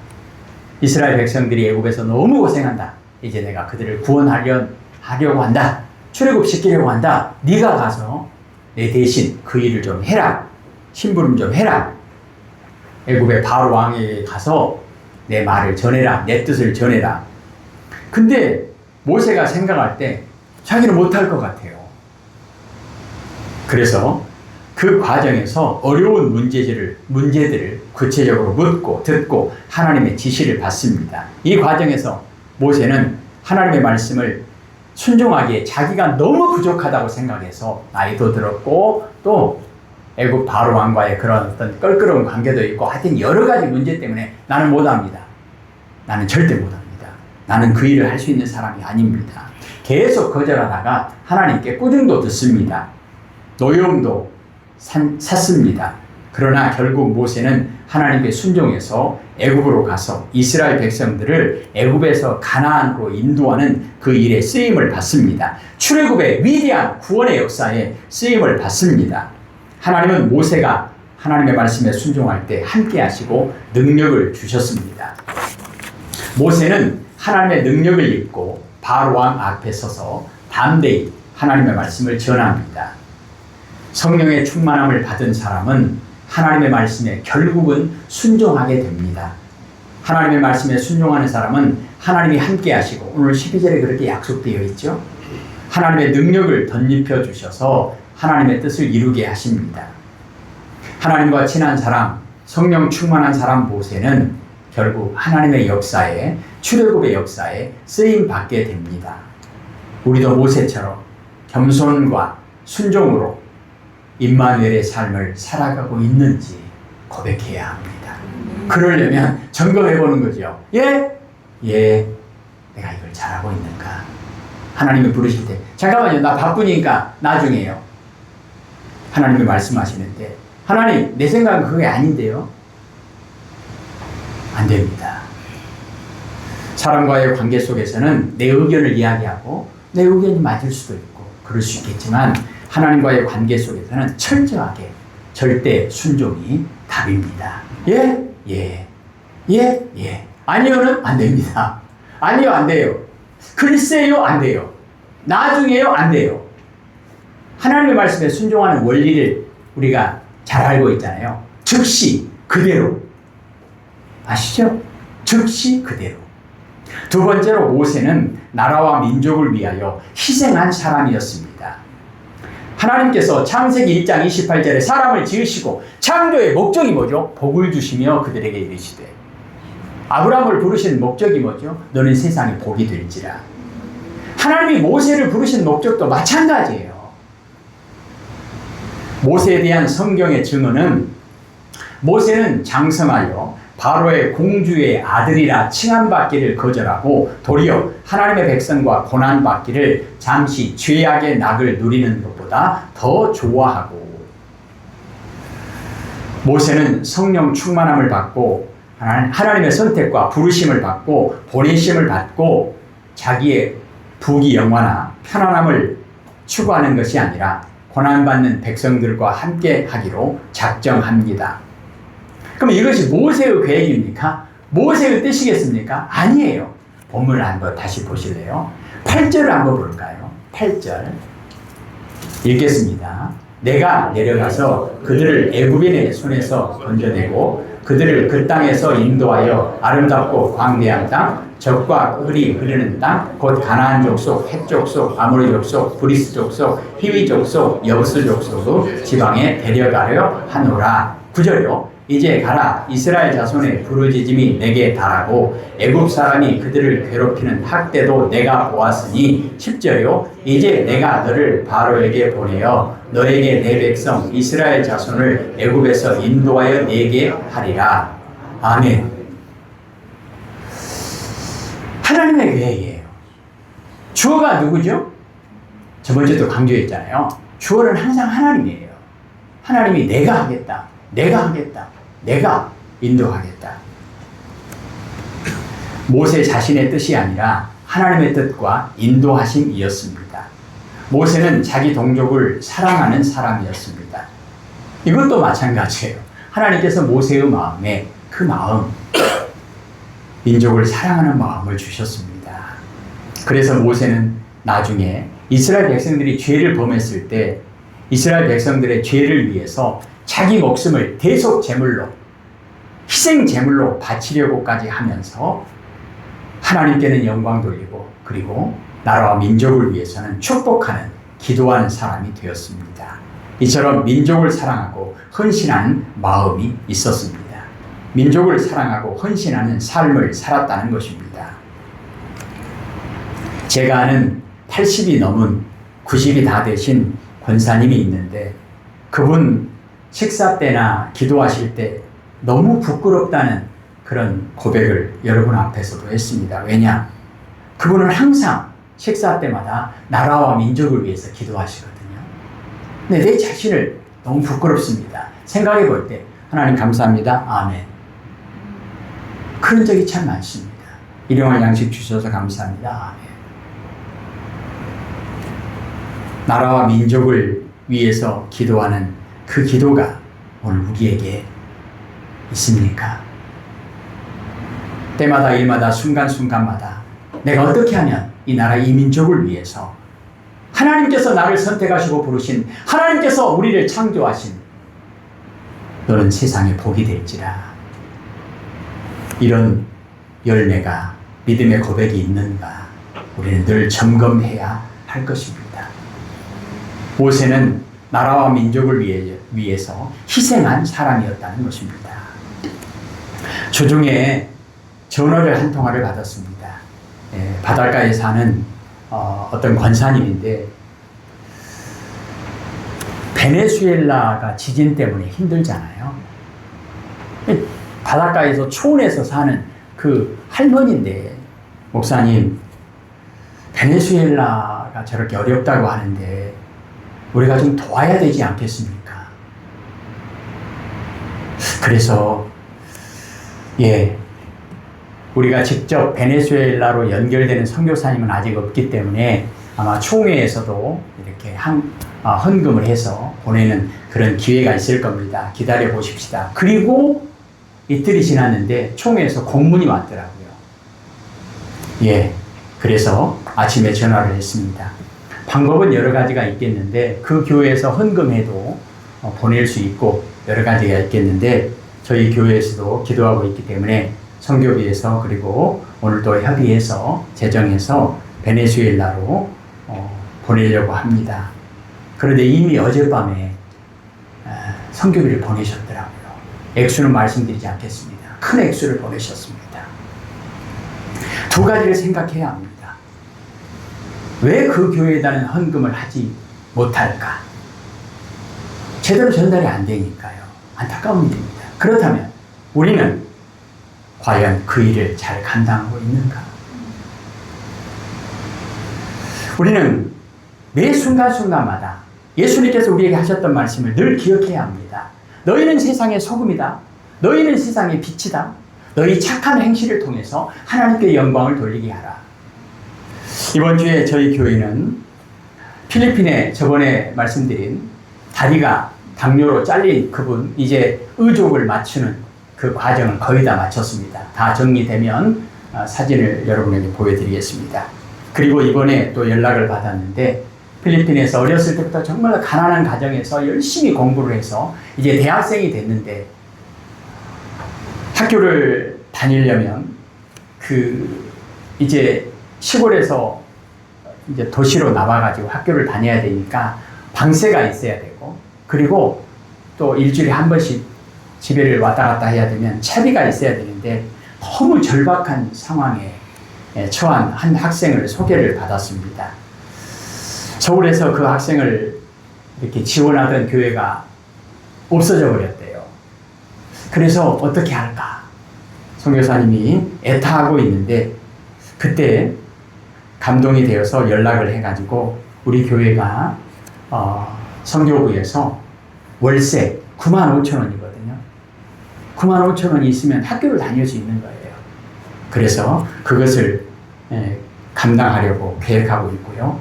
S4: 이스라엘 백성들이 애굽에서 너무 고생한다. 이제 내가 그들을 구원하려고 한다. 출애굽시키려고 한다. 네가 가서 내 대신 그 일을 좀 해라. 심부름 좀 해라. 애굽의 바로 왕에게 가서 내 말을 전해라. 내 뜻을 전해라. 근데 모세가 생각할 때 자기는 못할 것 같아요. 그래서 그 과정에서 어려운 문제들을 구체적으로 묻고 듣고 하나님의 지시를 받습니다. 이 과정에서 모세는 하나님의 말씀을 순종하기에 자기가 너무 부족하다고 생각해서 나이도 들었고 또 애굽 바로 왕과의 그런 어떤 껄끄러운 관계도 있고 하여튼 여러 가지 문제 때문에 나는 못합니다. 나는 절대 못합니다. 나는 그 일을 할 수 있는 사람이 아닙니다. 계속 거절하다가 하나님께 꾸중도 듣습니다. 노여움도 샀습니다. 그러나 결국 모세는 하나님께 순종해서 애굽으로 가서 이스라엘 백성들을 애굽에서 가나안으로 인도하는 그 일에 쓰임을 받습니다. 출애굽의 위대한 구원의 역사에 쓰임을 받습니다. 하나님은 모세가 하나님의 말씀에 순종할 때 함께 하시고 능력을 주셨습니다. 모세는 하나님의 능력을 입고 바로 왕 앞에 서서 담대히 하나님의 말씀을 전합니다. 성령의 충만함을 받은 사람은 하나님의 말씀에 결국은 순종하게 됩니다. 하나님의 말씀에 순종하는 사람은 하나님이 함께 하시고 오늘 12절에 그렇게 약속되어 있죠. 하나님의 능력을 덧입혀 주셔서 하나님의 뜻을 이루게 하십니다. 하나님과 친한 사람, 성령 충만한 사람 모세는 결국 하나님의 역사에, 출애굽의 역사에 쓰임 받게 됩니다. 우리도 모세처럼 겸손과 순종으로 임마누엘의 삶을 살아가고 있는지 고백해야 합니다. 그러려면 점검해 보는 거죠. 내가 이걸 잘하고 있는가? 하나님이 부르실 때 잠깐만요, 나 바쁘니까 나중에요. 하나님이 말씀하시는데 하나님, 내 생각은 그게 아닌데요. 안 됩니다. 사람과의 관계 속에서는 내 의견을 이야기하고 내 의견이 맞을 수도 있고 그럴 수 있겠지만 하나님과의 관계 속에서는 철저하게 절대 순종이 답입니다. 예. 아니요는 안 됩니다. 아니요, 안 돼요. 글쎄요, 안 돼요. 나중에요, 안 돼요. 하나님의 말씀에 순종하는 원리를 우리가 잘 알고 있잖아요. 즉시 그대로. 아시죠? 즉시 그대로. 두 번째로 모세는 나라와 민족을 위하여 희생한 사람이었습니다. 하나님께서 창세기 1장 28절에 사람을 지으시고 창조의 목적이 뭐죠? 복을 주시며 그들에게 이르시되. 아브라함을 부르신 목적이 뭐죠? 너는 세상에 복이 될지라. 하나님이 모세를 부르신 목적도 마찬가지예요. 모세에 대한 성경의 증언은 모세는 장성하여 바로의 공주의 아들이라 칭함받기를 거절하고 도리어 하나님의 백성과 고난받기를 잠시 죄악의 낙을 누리는 것보다 더 좋아하고, 모세는 성령 충만함을 받고 하나님의 선택과 부르심을 받고 보내심을 받고 자기의 부귀 영화나 편안함을 추구하는 것이 아니라 고난받는 백성들과 함께 하기로 작정합니다. 그럼 이것이 모세의 계획입니까? 모세의 뜻이겠습니까? 아니에요. 본문을 한번 다시 보실래요? 8절을 한번 볼까요? 8절 읽겠습니다. 내가 내려가서 그들을 애굽인의 손에서 건져내고 그들을 그 땅에서 인도하여 아름답고 광대한 땅, 젖과 꿀이 흐르는 땅, 곧 가나안 족속, 헷 족속, 아모리 족속, 브리스 족속, 히위 족속, 여부스 족속으로 지방에 데려가려 하노라. 9절이요. 이제 가라. 이스라엘 자손의 부르짖음이 내게 달하고 애굽 사람이 그들을 괴롭히는 학대도 내가 보았으니. 10절이요. 이제 내가 너를 바로에게 보내어 너에게 내 백성 이스라엘 자손을 애굽에서 인도하여 내게 하리라. 아멘. 하나님의 계획이에요. 주어가 누구죠? 저번주에도 강조했잖아요. 주어는 항상 하나님이에요. 하나님이 내가 하겠다. 내가 인도하겠다. 모세 자신의 뜻이 아니라 하나님의 뜻과 인도하심이었습니다. 모세는 자기 동족을 사랑하는 사람이었습니다. 이것도 마찬가지예요. 하나님께서 모세의 마음에 그 마음, 민족을 사랑하는 마음을 주셨습니다. 그래서 모세는 나중에 이스라엘 백성들이 죄를 범했을 때 이스라엘 백성들의 죄를 위해서 자기 목숨을 대속 제물로, 희생 제물로 바치려고까지 하면서 하나님께는 영광 돌리고 그리고 나라와 민족을 위해서는 축복하는, 기도하는 사람이 되었습니다. 이처럼 민족을 사랑하고 헌신하는 마음이 있었습니다. 민족을 사랑하고 헌신하는 삶을 살았다는 것입니다. 제가 아는 80이 넘은 90이 다 되신 권사님이 있는데 그분 식사 때나 기도하실 때 너무 부끄럽다는 그런 고백을 여러분 앞에서도 했습니다. 왜냐? 그분은 항상 식사 때마다 나라와 민족을 위해서 기도하시거든요. 근데 내 자신을 너무 부끄럽습니다. 생각해 볼 때 하나님 감사합니다. 아멘. 그런 적이 참 많습니다. 일용할 양식 주셔서 감사합니다. 아멘. 나라와 민족을 위해서 기도하는 그 기도가 오늘 우리에게 있습니까? 때마다 일마다 순간순간마다 내가 어떻게 하면 이 나라 이 민족을 위해서 하나님께서 나를 선택하시고 부르신 하나님께서 우리를 창조하신 너는 세상에 복이 될지라 이런 열매가 믿음의 고백이 있는가 우리는 늘 점검해야 할 것입니다. 모세는 나라와 민족을 위해서 희생한 사람이었다는 것입니다. 주중에 전화를 한 통화를 받았습니다. 바닷가에 사는 어떤 권사님인데 베네수엘라가 지진 때문에 힘들잖아요. 바닷가에서 초원에서 사는 그 할머니인데 목사님 베네수엘라가 저렇게 어렵다고 하는데 우리가 좀 도와야 되지 않겠습니까? 그래서 우리가 직접 베네수엘라로 연결되는 선교사님은 아직 없기 때문에 아마 총회에서도 이렇게 헌금을 해서 보내는 그런 기회가 있을 겁니다. 기다려 보십시다. 그리고 이틀이 지났는데 총회에서 공문이 왔더라고요. 그래서 아침에 전화를 했습니다. 방법은 여러 가지가 있겠는데 그 교회에서 헌금해도 보낼 수 있고 여러 가지가 있겠는데 저희 교회에서도 기도하고 있기 때문에 선교비에서 그리고 오늘도 협의해서 재정해서 베네수엘라로 보내려고 합니다. 그런데 이미 어젯밤에 선교비를 보내셨더라고요. 액수는 말씀드리지 않겠습니다. 큰 액수를 보내셨습니다. 두 가지를 생각해야 합니다. 왜 그 교회에다는 헌금을 하지 못할까? 제대로 전달이 안 되니까요. 안타까운 일입니다. 그렇다면 우리는 과연 그 일을 잘 감당하고 있는가? 우리는 매 순간순간마다 예수님께서 우리에게 하셨던 말씀을 늘 기억해야 합니다. 너희는 세상의 소금이다. 너희는 세상의 빛이다. 너희 착한 행실을 통해서 하나님께 영광을 돌리게 하라. 이번 주에 저희 교회는 필리핀에 저번에 말씀드린 다리가 당뇨로 잘린 그분 이제 의족을 맞추는 그 과정을 거의 다 마쳤습니다. 다 정리되면 사진을 여러분에게 보여드리겠습니다. 그리고 이번에 또 연락을 받았는데 필리핀에서 어렸을 때부터 정말 가난한 가정에서 열심히 공부를 해서 이제 대학생이 됐는데 학교를 다니려면 이제 시골에서 이제 도시로 나와가지고 학교를 다녀야 되니까 방세가 있어야 되고 그리고 또 일주일에 한 번씩 집에를 왔다 갔다 해야 되면 차비가 있어야 되는데 너무 절박한 상황에 처한 한 학생을 소개를 받았습니다. 서울에서 그 학생을 이렇게 지원하던 교회가 없어져 버렸대요. 그래서 어떻게 할까? 선교사님이 애타하고 있는데 그때 감동이 되어서 연락을 해가지고 우리 교회가 선교부에서 월세 95,000원이거든요. 95,000원이 있으면 학교를 다닐 수 있는 거예요. 그래서 그것을 감당하려고 계획하고 있고요.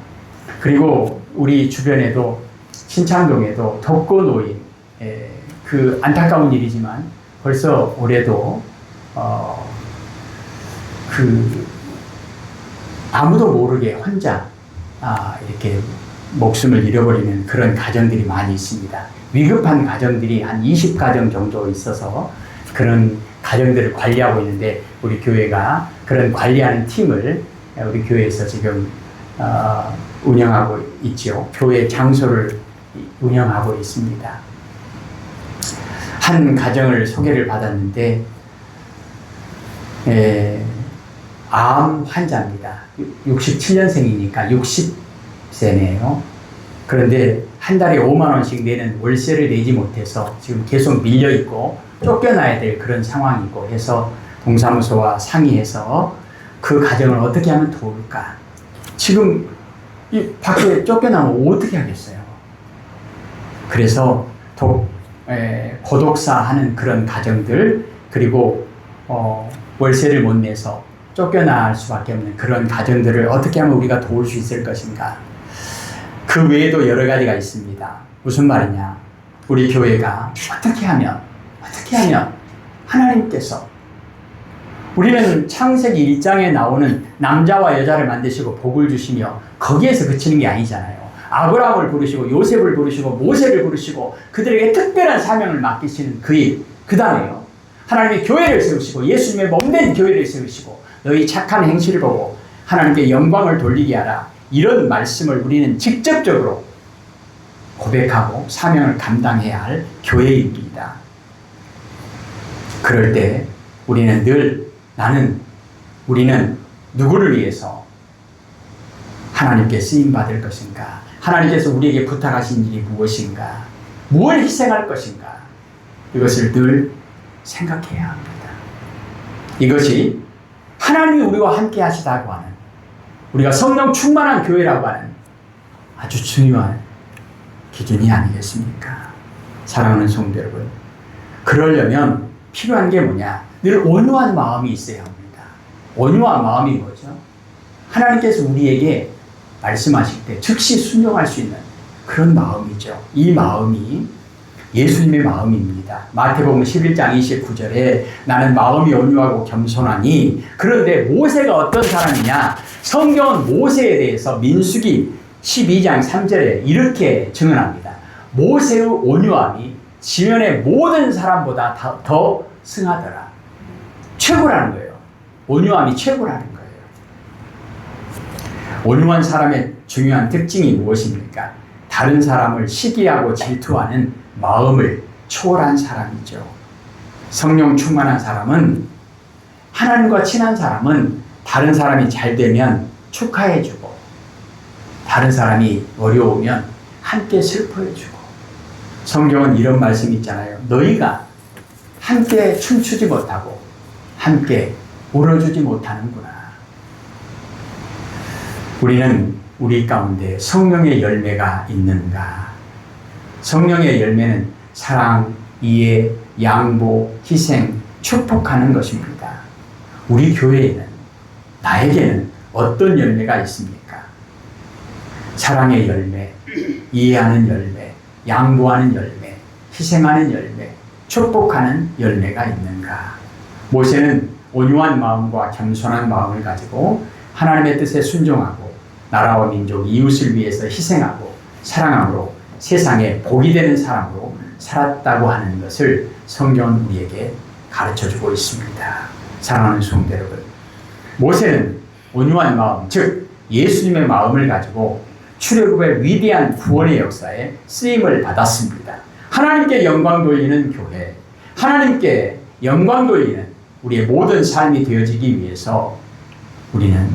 S4: 그리고 우리 주변에도 신창동에도 독거노인, 그 안타까운 일이지만 벌써 올해도 그 아무도 모르게 혼자 이렇게 목숨을 잃어버리는 그런 가정들이 많이 있습니다. 위급한 가정들이 한 20가정 정도 있어서 그런 가정들을 관리하고 있는데 우리 교회가 그런 관리하는 팀을 우리 교회에서 지금 운영하고 있죠. 교회 장소를 운영하고 있습니다. 한 가정을 소개를 받았는데 암 환자입니다. 67년생이니까 60세네요. 그런데 한 달에 5만 원씩 내는 월세를 내지 못해서 지금 계속 밀려있고 쫓겨나야 될 그런 상황이고 해서 동사무소와 상의해서 그 가정을 어떻게 하면 도울까. 지금 이 밖에 쫓겨나면 어떻게 하겠어요. 그래서 고독사 하는 그런 가정들, 그리고 월세를 못 내서 쫓겨날 수밖에 없는 그런 가정들을 어떻게 하면 우리가 도울 수 있을 것인가. 그 외에도 여러 가지가 있습니다. 무슨 말이냐. 우리 교회가 어떻게 하면 하나님께서, 우리는 창세기 1장에 나오는 남자와 여자를 만드시고 복을 주시며 거기에서 그치는 게 아니잖아요. 아브라함을 부르시고 요셉을 부르시고 모세를 부르시고 그들에게 특별한 사명을 맡기시는 그 일, 그 다음에요. 하나님의 교회를 세우시고 예수님의 몸된 교회를 세우시고 너희 착한 행실을 보고 하나님께 영광을 돌리게 하라. 이런 말씀을 우리는 직접적으로 고백하고 사명을 감당해야 할 교회입니다. 그럴 때 우리는 늘 우리는 누구를 위해서 하나님께 쓰임받을 것인가? 하나님께서 우리에게 부탁하신 일이 무엇인가? 무엇을 희생할 것인가? 이것을 늘 생각해야 합니다. 이것이 하나님이 우리와 함께 하시다고 하는, 우리가 성령 충만한 교회라고 하는 아주 중요한 기준이 아니겠습니까? 사랑하는 성도 여러분, 그러려면 필요한 게 뭐냐? 늘 온유한 마음이 있어야 합니다. 온유한 마음이 뭐죠? 하나님께서 우리에게 말씀하실 때 즉시 순종할 수 있는 그런 마음이죠. 이 마음이 예수님의 마음입니다. 마태복음 11장 29절에 나는 마음이 온유하고 겸손하니, 그런데 모세가 어떤 사람이냐? 성경은 모세에 대해서 민수기 12장 3절에 이렇게 증언합니다. 모세의 온유함이 지면의 모든 사람보다 더 승하더라. 최고라는 거예요. 온유함이 최고라는 거예요. 온유한 사람의 중요한 특징이 무엇입니까? 다른 사람을 시기하고 질투하는 마음을 초월한 사람이죠. 성령 충만한 사람은, 하나님과 친한 사람은 다른 사람이 잘 되면 축하해주고, 다른 사람이 어려우면 함께 슬퍼해주고. 성경은 이런 말씀이 있잖아요. 너희가 함께 춤추지 못하고 함께 울어주지 못하는구나. 우리는 우리 가운데 성령의 열매가 있는가? 성령의 열매는 사랑, 이해, 양보, 희생, 축복하는 것입니다. 우리 교회에는, 나에게는 어떤 열매가 있습니까? 사랑의 열매, 이해하는 열매, 양보하는 열매, 희생하는 열매, 축복하는 열매가 있는가? 모세는 온유한 마음과 겸손한 마음을 가지고 하나님의 뜻에 순종하고 나라와 민족, 이웃을 위해서 희생하고 사랑함으로 세상에 복이 되는 사람으로 살았다고 하는 것을 성경은 우리에게 가르쳐주고 있습니다. 사랑하는 성도 여러분, 모세는 온유한 마음, 즉 예수님의 마음을 가지고 출애굽의 위대한 구원의 역사에 쓰임을 받았습니다. 하나님께 영광 돌리는 교회, 하나님께 영광 돌리는 우리의 모든 삶이 되어지기 위해서 우리는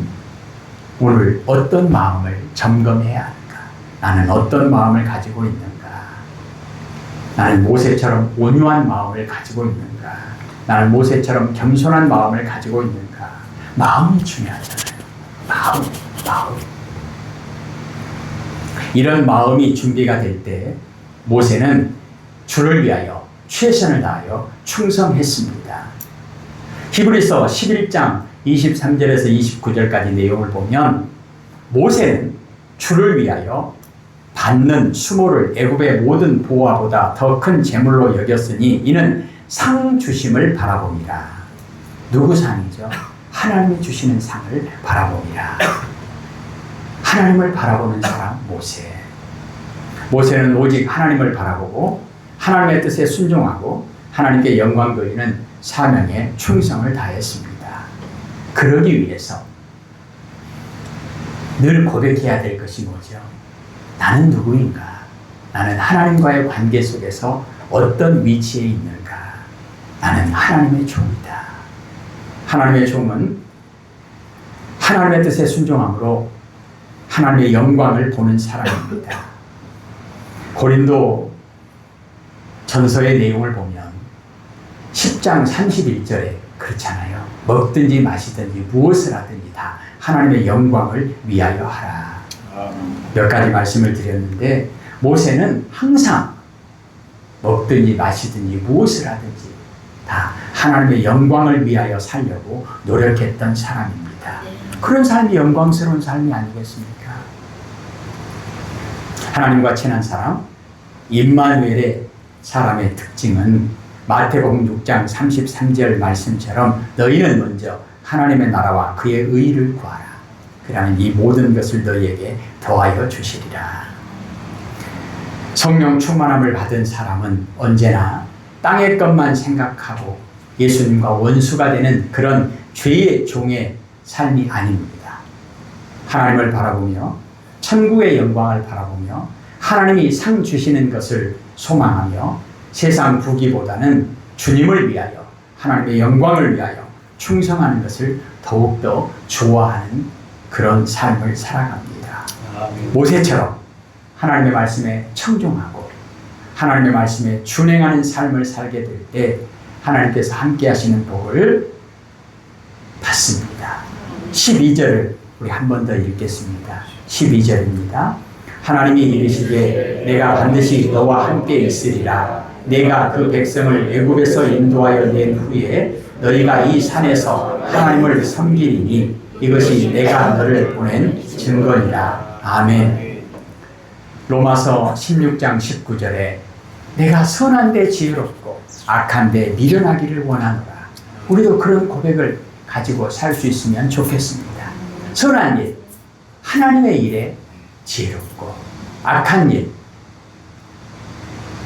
S4: 오늘 어떤 마음을 점검해야 할까? 나는 어떤 마음을 가지고 있는가? 나는 모세처럼 온유한 마음을 가지고 있는가? 나는 모세처럼 겸손한 마음을 가지고 있는가? 마음이 중요하잖아요. 마음. 이런 마음이 준비가 될 때 모세는 주를 위하여 최선을 다하여 충성했습니다. 히브리서 11장 23절에서 29절까지 내용을 보면 모세는 주를 위하여 받는 수모를 애굽의 모든 보화보다 더 큰 재물로 여겼으니 이는 상 주심을 바라봅니다. 누구 상이죠? 하나님이 주시는 상을 바라봅니다. 하나님을 바라보는 사람 모세. 모세는 오직 하나님을 바라보고 하나님의 뜻에 순종하고 하나님께 영광 돌리는 사명에 충성을 다했습니다. 그러기 위해서 늘 고백해야 될 것이 뭐죠? 나는 누구인가? 나는 하나님과의 관계 속에서 어떤 위치에 있는가? 나는 하나님의 종이다. 하나님의 종은 하나님의 뜻에 순종함으로 하나님의 영광을 보는 사람입니다. 고린도 전서의 내용을 보면 10장 31절에 그렇잖아요. 먹든지 마시든지 무엇을 하든지 다 하나님의 영광을 위하여 하라. 몇 가지 말씀을 드렸는데 모세는 항상 먹든지 마시든지 무엇을 하든지 다 하나님의 영광을 위하여 살려고 노력했던 사람입니다. 그런 삶이 영광스러운 삶이 아니겠습니까? 하나님과 친한 사람, 임마누엘의 사람의 특징은 마태복음 6장 33절 말씀처럼 너희는 먼저 하나님의 나라와 그의 의를 구하라. 그러면 이 모든 것을 너희에게 더하여 주시리라. 성령 충만함을 받은 사람은 언제나 땅의 것만 생각하고 예수님과 원수가 되는 그런 죄의 종의 삶이 아닙니다. 하나님을 바라보며 천국의 영광을 바라보며 하나님이 상 주시는 것을 소망하며 세상 부귀보다는 주님을 위하여 하나님의 영광을 위하여 충성하는 것을 더욱더 좋아하는 그런 삶을 살아갑니다. 모세처럼 하나님의 말씀에 청종하고 하나님의 말씀에 준행하는 삶을 살게 될 때 하나님께서 함께 하시는 복을 받습니다. 12절을 우리 한 번 더 읽겠습니다. 12절입니다. 하나님이 이르시되 내가 반드시 너와 함께 있으리라. 내가 그 백성을 애굽에서 인도하여 낸 후에 너희가 이 산에서 하나님을 섬기리니 이것이 내가 너를 보낸 증거니라. 아멘. 로마서 16장 19절에 내가 선한데 지혜롭고 악한데 미련하기를 원하노라. 우리도 그런 고백을 가지고 살 수 있으면 좋겠습니다. 선한 일, 하나님의 일에 지혜롭고 악한 일,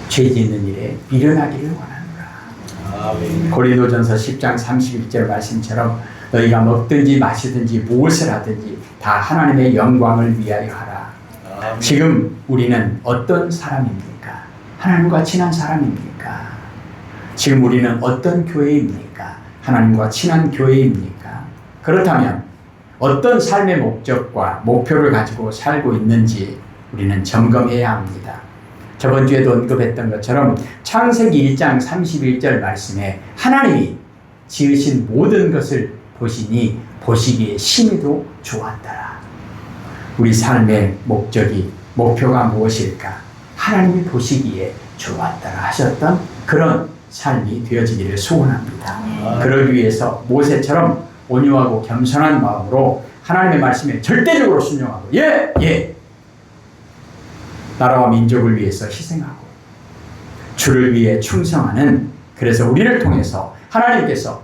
S4: 죄 짓는 일에 미련하기를 원하노라. 고린도전서 10장 31절 말씀처럼 너희가 먹든지 마시든지 무엇을 하든지 다 하나님의 영광을 위하여 하라. 지금 우리는 어떤 사람입니까? 하나님과 친한 사람입니까? 지금 우리는 어떤 교회입니까? 하나님과 친한 교회입니까? 그렇다면 어떤 삶의 목적과 목표를 가지고 살고 있는지 우리는 점검해야 합니다. 저번 주에도 언급했던 것처럼 창세기 1장 31절 말씀에 하나님이 지으신 모든 것을 보시니 보시기에 심히도 좋았더라. 우리 삶의 목표가 무엇일까? 하나님이 보시기에 좋았더라 하셨던 그런 삶이 되어지기를 소원합니다. 그러기 위해서 모세처럼 온유하고 겸손한 마음으로 하나님의 말씀에 절대적으로 순종하고 나라와 민족을 위해서 희생하고 주를 위해 충성하는, 그래서 우리를 통해서 하나님께서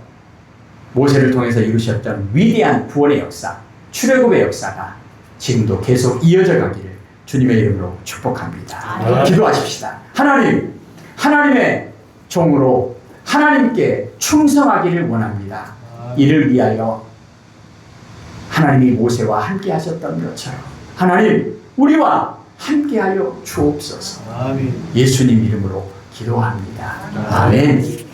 S4: 모세를 통해서 이루셨던 위대한 구원의 역사, 출애굽의 역사가 지금도 계속 이어져 가기를 주님의 이름으로 축복합니다. 기도하십시다. 하나님, 하나님의 종으로 하나님께 충성하기를 원합니다. 이를 위하여 하나님이 모세와 함께 하셨던 것처럼 하나님, 우리와 함께하여 주옵소서. 예수님 이름으로 기도합니다. 아멘.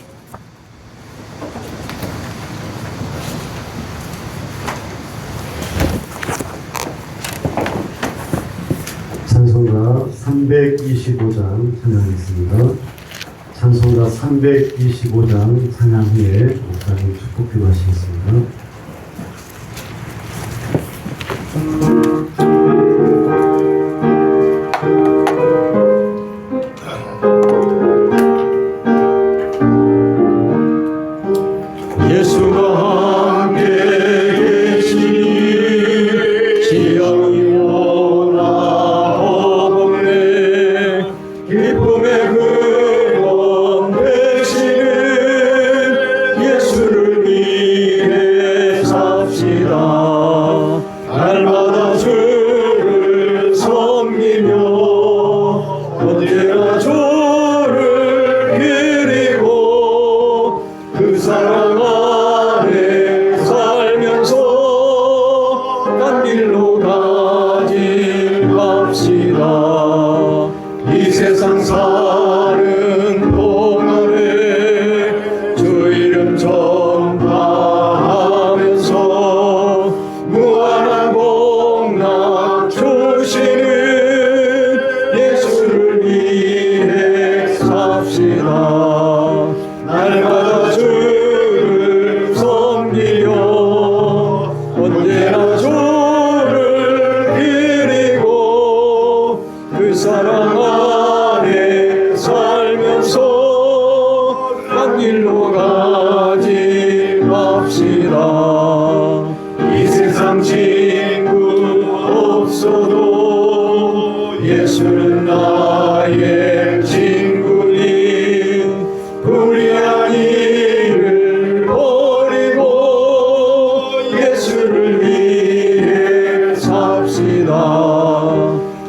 S1: 찬송가 325장 찬양하겠습니다. 찬송가 325장 찬양 후에 목사님 축복 기도하시겠습니다.
S3: 예수와 함께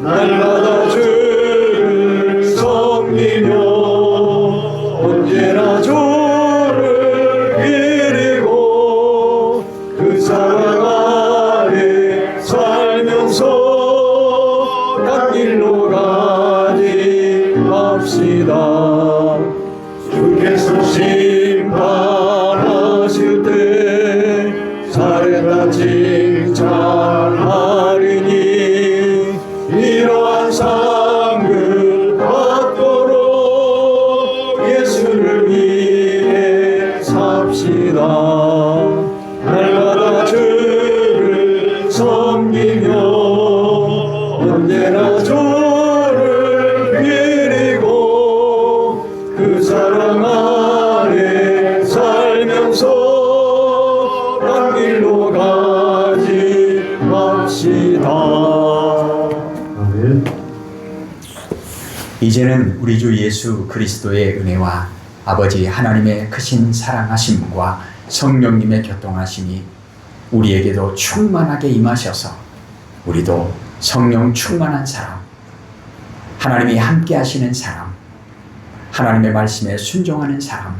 S3: 날마다 주를 섬기며 언제나 주를 기리고 그 사랑 아래 살면서 간 길로 가지 맙시다. 주께서 심판하실 때 잘했다 칭찬하리니 이러한 상을 받도록 예수를 위해 삽시다. 날마다 주를 섬기며 언제나 주를 기리고 그 사랑 아래 살면서 간 길로 가지 맙시다.
S1: 아멘.
S4: 이제는 우리 주 예수 그리스도의 은혜와 아버지 하나님의 크신 사랑하심과 성령님의 교통하심이 우리에게도 충만하게 임하셔서 우리도 성령 충만한 사람, 하나님이 함께 하시는 사람, 하나님의 말씀에 순종하는 사람,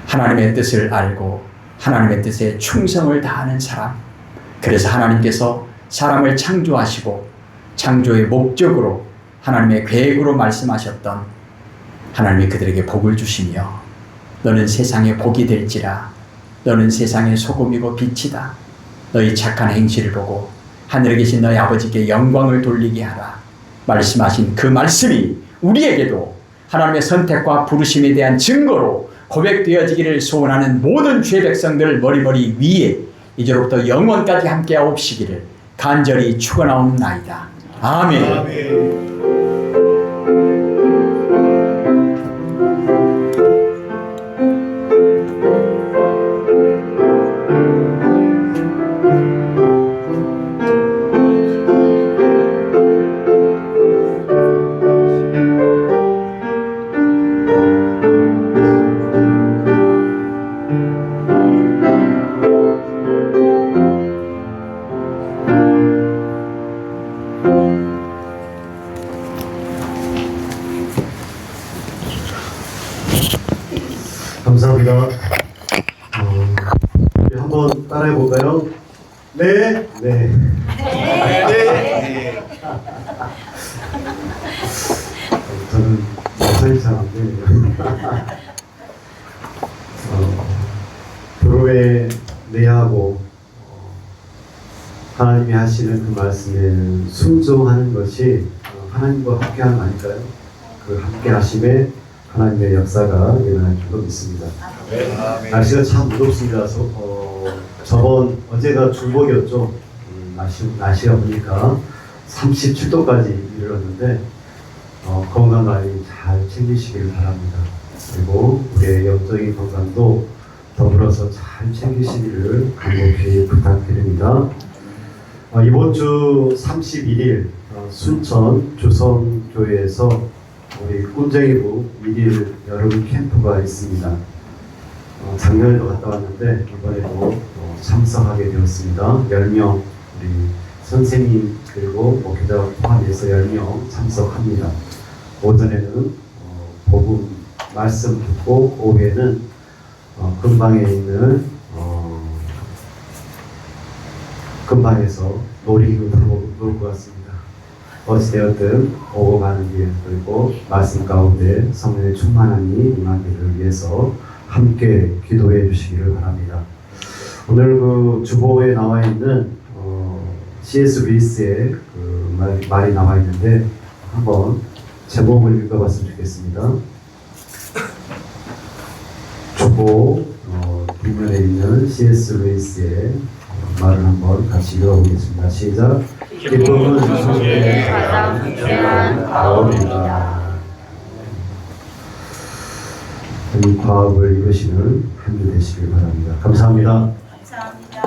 S4: 하나님의 뜻을 알고 하나님의 뜻에 충성을 다하는 사람, 그래서 하나님께서 사람을 창조하시고 창조의 목적으로 하나님의 계획으로 말씀하셨던 하나님이 그들에게 복을 주시며 너는 세상에 복이 될지라 너는 세상의 소금이고 빛이다. 너희 착한 행실을 보고 하늘에 계신 너희 아버지께 영광을 돌리게 하라. 말씀하신 그 말씀이 우리에게도 하나님의 선택과 부르심에 대한 증거로 고백되어지기를 소원하는 모든 주의 백성들 머리머리 위에 이제로부터 영원까지 함께하옵시기를 간절히 축원하옵나이다. 아멘.
S1: 감사합니다. 우리 한번 따라해 볼까요? 네, 네. 저는 말이 잘 안 되네요. 교회 내하고 하나님이 하시는 그 말씀에 순종하는 것이 하나님과 함께하는 아닐까요? 그 함께하심에 하나님의 역사가 일어날 줄로 믿습니다. 날씨가 참 무덥습니다. 어제가 중복이었죠. 날씨가 보니까 37도까지 이르렀는데 건강 관리 잘 챙기시길 바랍니다. 그리고 우리의 영적인 건강도 더불어서 잘 챙기시기를 간곡히 부탁드립니다. 이번 주 31일 순천 주성교회에서 우리 꿈쟁이부 1일 여름 캠프가 있습니다. 작년에도 갔다 왔는데 이번에도 참석하게 되었습니다. 10명 우리 선생님 그리고 목회자 포함해서 10명 참석합니다. 오전에는 복음 말씀 듣고 오후에는 근방에 있는 근방에서 놀이기구 타고 놀 것 같습니다. 어찌되었든 오고 가는 길 그리고 말씀 가운데 성령의 충만함이 임하기를 위해서 함께 기도해 주시기를 바랍니다. 오늘 그 주보에 나와 있는 C.S. 루이스의 그 말이 나와 있는데 한번 제목을 읽어봤으면 좋겠습니다. 주보 뒷면에 있는 C.S. 루이스의 말을 한번 같이 읽어보겠습니다. 시작. 기쁨은 성령의 가장 귀한 과업입니다. 이 과업을 이루시는 한 주 되시길 바랍니다. 감사합니다.
S5: 감사합니다.